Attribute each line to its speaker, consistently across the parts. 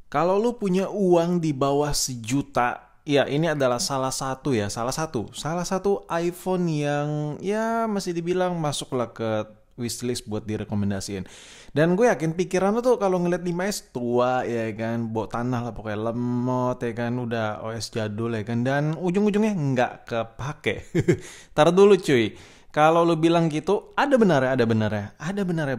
Speaker 1: Kalau lu punya uang di bawah sejuta, ya ini adalah salah satu iPhone yang ya masih dibilang masuklah ke wishlist buat direkomendasiin. Dan gue yakin pikiran lu tuh kalau ngeliat 5S tua ya kan, bawa tanah lah pokoknya lemot ya kan, udah OS jadul ya kan, dan ujung-ujungnya nggak kepake. Taruh dulu cuy. Kalau lu bilang gitu, ada benarnya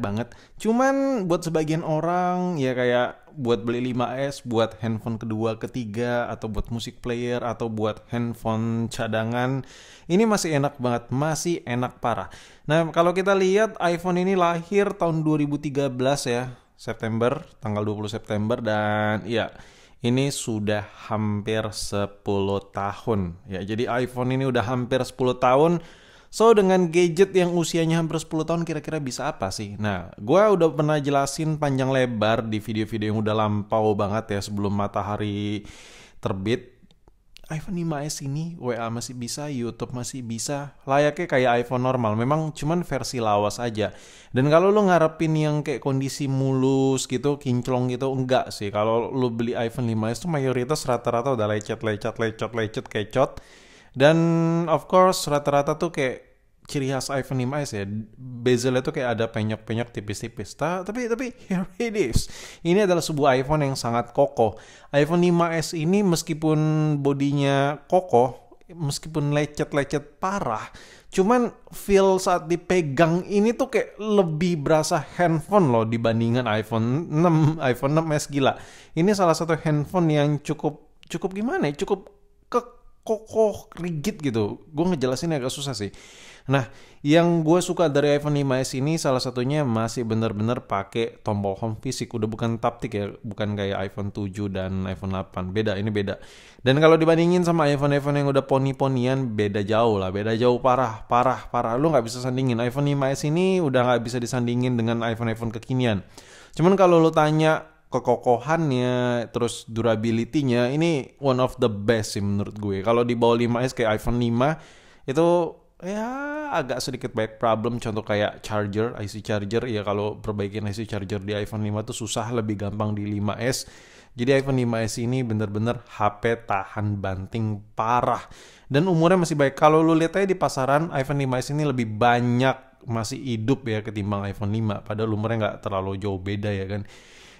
Speaker 1: banget. Cuman buat sebagian orang, ya kayak buat beli 5S, buat handphone kedua, ketiga, atau buat musik player, atau buat handphone cadangan, ini masih enak banget, masih enak parah. Nah, kalau kita lihat iPhone ini lahir tahun 2013 ya, September, tanggal 20 September, dan ya, ini sudah hampir 10 tahun. Ya, jadi iPhone ini udah hampir 10 tahun. So, dengan gadget yang usianya hampir 10 tahun kira-kira bisa apa sih? Nah, gue udah pernah jelasin panjang lebar di video-video yang udah lampau banget ya sebelum matahari terbit. iPhone 5S ini WA masih bisa, YouTube masih bisa, layaknya kayak iPhone normal. Memang cuman versi lawas aja. Dan kalau lu ngarepin yang kayak kondisi mulus gitu, kinclong gitu, enggak sih. Kalau lu beli iPhone 5S tuh mayoritas rata-rata udah lecet, kecot. Dan of course rata-rata tuh kayak ciri khas iPhone 5S ya, bezelnya tuh kayak ada penyok-penyok tipis-tipis. Tapi here it is. Ini adalah sebuah iPhone yang sangat kokoh. iPhone 5S ini meskipun bodinya kokoh, meskipun lecet-lecet parah, cuman feel saat dipegang ini tuh kayak lebih berasa handphone loh dibandingkan iPhone 6, iPhone 6s gila. Ini salah satu handphone yang cukup cukup gimana ya? Cukup kokoh, rigid gitu. Gue ngejelasinnya agak susah sih. Nah, yang gue suka dari iPhone 5s ini salah satunya masih bener-bener pakai tombol home fisik. Udah bukan taptic ya, bukan kayak iPhone 7 dan iPhone 8. Beda, ini beda. Dan kalau dibandingin sama iPhone-iPhone yang udah poni-ponian, beda jauh lah. Beda jauh parah. Lu nggak bisa sandingin. iPhone 5s ini udah nggak bisa disandingin dengan iPhone-iPhone kekinian. Cuman kalau lu tanya kekokohannya, terus durability-nya, ini one of the best sih menurut gue. Kalau di bawah 5S kayak iPhone 5 itu ya agak sedikit banyak problem, contoh kayak charger, IC charger ya, kalau perbaikin IC charger di iPhone 5 tuh susah, lebih gampang di 5S. Jadi iPhone 5S ini bener-bener HP tahan banting parah dan umurnya masih baik. Kalau lu lihat aja di pasaran, iPhone 5S ini lebih banyak masih hidup ya ketimbang iPhone 5, padahal umurnya nggak terlalu jauh beda ya kan.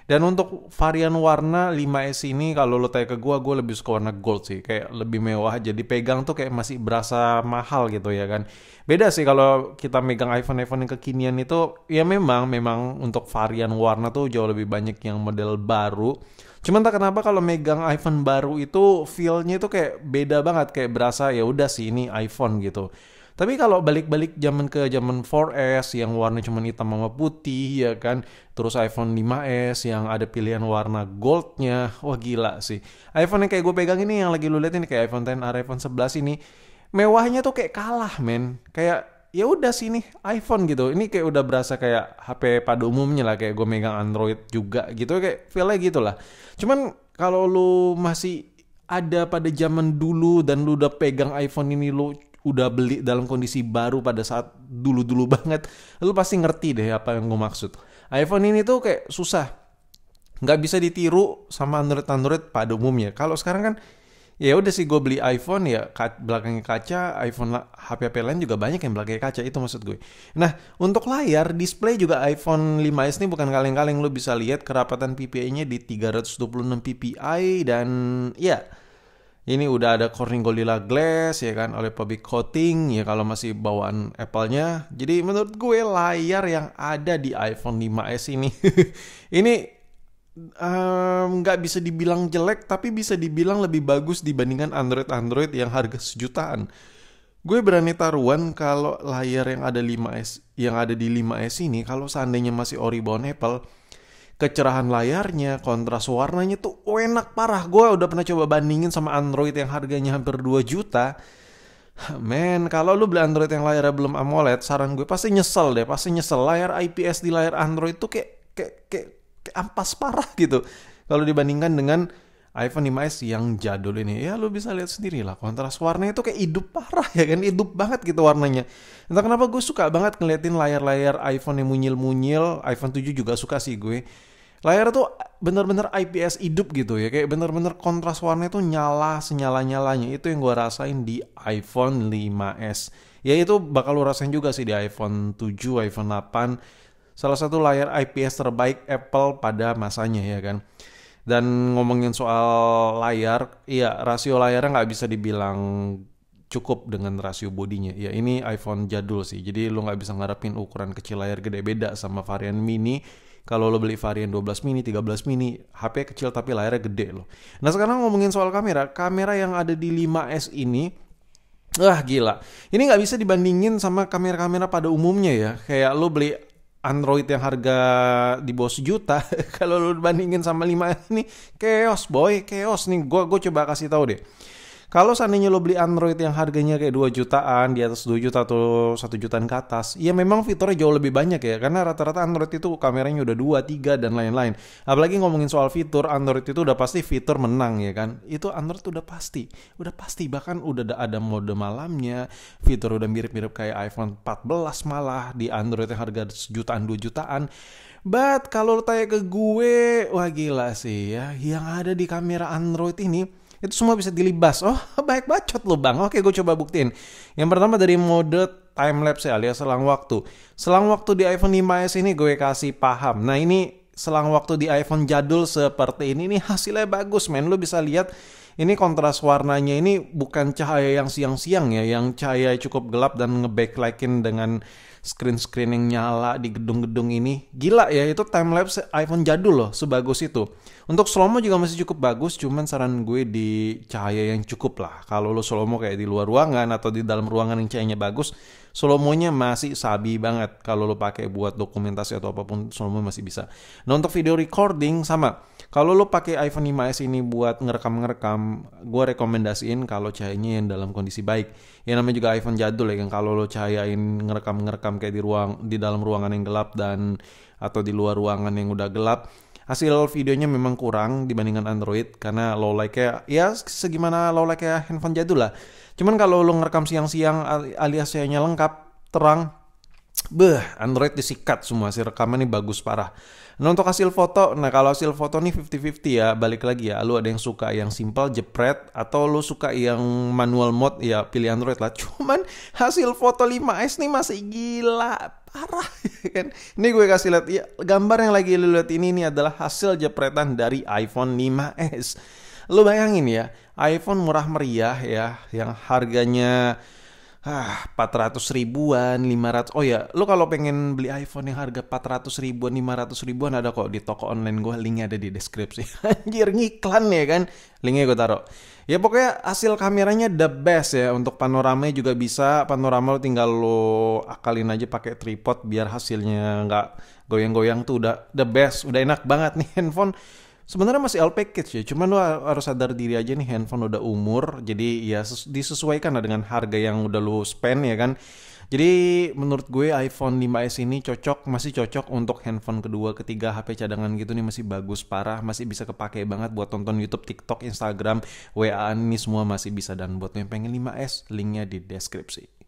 Speaker 1: Dan untuk varian warna 5S ini kalau lo tanya ke gue lebih suka warna gold sih. Kayak lebih mewah aja. Dipegang tuh kayak masih berasa mahal gitu ya kan. Beda sih kalau kita megang iPhone-iPhone yang kekinian itu. Ya memang untuk varian warna tuh jauh lebih banyak yang model baru. Cuman tak kenapa kalau megang iPhone baru itu feel-nya itu kayak beda banget. Kayak berasa ya udah sih ini iPhone gitu. Tapi kalau balik-balik zaman 4S yang warna cuma hitam sama putih ya kan, terus iPhone 5S yang ada pilihan warna goldnya, wah gila sih. iPhone yang kayak gue pegang ini yang lagi lu lihat ini kayak iPhone XR, iPhone 11 ini, mewahnya tuh kayak kalah men. Kayak ya udah sih nih iPhone gitu. Ini kayak udah berasa kayak HP pada umumnya lah, kayak gue megang Android juga gitu, kayak feel-nya gitu lah. Cuman kalau lu masih ada pada zaman dulu dan lu udah pegang iPhone ini, lu udah beli dalam kondisi baru pada saat dulu-dulu banget, lu pasti ngerti deh apa yang gue maksud. iPhone ini tuh kayak susah, nggak bisa ditiru sama Android pada umumnya. Kalau sekarang kan ya udah sih, gue beli iPhone ya belakangnya kaca, iPhone HP-HP lain juga banyak yang belakangnya kaca, itu maksud gue. Nah, untuk layar display juga iPhone 5s ini bukan kaleng-kaleng, lu bisa lihat kerapatan PPI-nya di 326 ppi dan ya ini udah ada Corning Gorilla Glass ya kan, oleh public coating ya kalau masih bawaan Apple-nya. Jadi menurut gue layar yang ada di iPhone 5s ini ini nggak bisa dibilang jelek, tapi bisa dibilang lebih bagus dibandingkan Android yang harga sejutaan. Gue berani taruhan kalau layar yang ada 5S, yang ada di 5S ini, kalau seandainya masih ori bawaan Apple, kecerahan layarnya, kontras warnanya tuh enak parah. Gue udah pernah coba bandingin sama Android yang harganya hampir 2 juta. Men, kalau lu beli Android yang layarnya belum AMOLED, saran gue pasti nyesel deh, pasti nyesel. Layar IPS di layar Android tuh kayak ampas parah gitu. Kalau dibandingkan dengan iPhone 5s yang jadul ini, ya lu bisa lihat sendiri lah, kontras warnanya itu kayak hidup parah ya kan, hidup banget gitu warnanya. Entah kenapa gue suka banget ngeliatin layar-layar iPhone yang munyil-munyil, iPhone 7 juga suka sih gue. Layar tuh bener-bener IPS hidup gitu ya, kayak bener-bener kontras warnanya tuh nyala senyala-nyalanya. Itu yang gua rasain di iPhone 5s. Ya itu bakal lu rasain juga sih di iPhone 7, iPhone 8. Salah satu layar IPS terbaik Apple pada masanya ya kan. Dan ngomongin soal layar, iya rasio layarnya nggak bisa dibilang cukup dengan rasio bodinya. Ya ini iPhone jadul sih, jadi lo nggak bisa ngarepin ukuran kecil layar gede, beda sama varian mini. Kalau lo beli varian 12 mini, 13 mini, HP kecil tapi layarnya gede loh. Nah sekarang ngomongin soal kamera, kamera yang ada di 5S ini, wah gila. Ini nggak bisa dibandingin sama kamera-kamera pada umumnya ya. Kayak lo beli Android yang harga di bawah sejuta, kalau lo bandingin sama 5S ini, chaos boy, chaos nih. Gue coba kasih tahu deh. Kalau seandainya lo beli Android yang harganya kayak 2 jutaan, di atas 2 juta atau 1 jutaan ke atas, ya memang fiturnya jauh lebih banyak ya. Karena rata-rata Android itu kameranya udah 2, 3, dan lain-lain. Apalagi ngomongin soal fitur, Android itu udah pasti fitur menang ya kan. Itu Android udah pasti. Udah pasti, bahkan udah ada mode malamnya. Fitur udah mirip-mirip kayak iPhone 14 malah di Android yang harga sejutaan, 2 jutaan. But kalau lo tanya ke gue, wah gila sih ya. Yang ada di kamera Android ini, itu semua bisa dilibas. Oh, baik bacot lo bang. Oke, gue coba buktiin. Yang pertama dari mode time lapse ya, alias selang waktu. Selang waktu di iPhone 5s ini gue kasih paham. Nah ini selang waktu di iPhone jadul seperti ini hasilnya bagus men. Lo bisa lihat ini kontras warnanya ini bukan cahaya yang siang-siang ya, yang cahaya cukup gelap dan nge-backlightin dengan screen-screen yang nyala di gedung-gedung ini. Gila ya, itu timelapse iPhone jadul loh, sebagus itu. Untuk slow-mo juga masih cukup bagus, cuman saran gue di cahaya yang cukup lah. Kalau lo slow-mo kayak di luar ruangan atau di dalam ruangan yang cahayanya bagus, slow-mo-nya masih sabi banget. Kalau lo pakai buat dokumentasi atau apapun, slow-mo masih bisa. Nah untuk video recording sama. Kalau lo pakai iPhone 5s ini buat ngerekam-ngerekam, gue rekomendasiin kalau cahayanya yang dalam kondisi baik. Ya namanya juga iPhone jadul ya kan, kalau lo cahayain ngerekam kayak di dalam ruangan yang gelap dan atau di luar ruangan yang udah gelap, hasil videonya memang kurang dibandingkan Android karena low light-nya ya segimana low light-nya handphone jadul lah. Cuman kalau lo ngerekam siang-siang alias cahayanya lengkap, terang, Android disikat semua, si rekaman ini bagus parah. Nah untuk hasil foto, kalau hasil foto nih 50-50 ya, balik lagi ya, lu ada yang suka yang simple jepret atau lu suka yang manual mode ya pilih Android lah. Cuman hasil foto 5S nih masih gila, parah kan. Ini gue kasih lihat ya, gambar yang lagi lu lihat ini nih adalah hasil jepretan dari iPhone 5S. Lu bayangin ya, iPhone murah meriah ya, yang harganya 400 ribuan, 500. Oh ya, lo kalau pengen beli iPhone yang harga 400 ribuan, 500 ribuan ada kok di toko online gue, linknya ada di deskripsi. Anjir, ngiklan ya kan, linknya gue taruh. Ya pokoknya hasil kameranya the best ya. Untuk panoramanya juga bisa. Panorama lo tinggal lo akalin aja pakai tripod biar hasilnya nggak goyang-goyang, tuh udah the best, udah enak banget nih handphone. Sebenarnya masih all package ya, cuman lo harus sadar diri aja nih, handphone udah umur, jadi ya disesuaikan lah dengan harga yang udah lo spend ya kan. Jadi menurut gue iPhone 5s ini masih cocok untuk handphone kedua, ketiga, HP cadangan gitu nih, masih bagus parah, masih bisa kepake banget buat tonton YouTube, TikTok, Instagram, WA, ini semua masih bisa. Dan buat lo yang pengen 5s, linknya di deskripsi.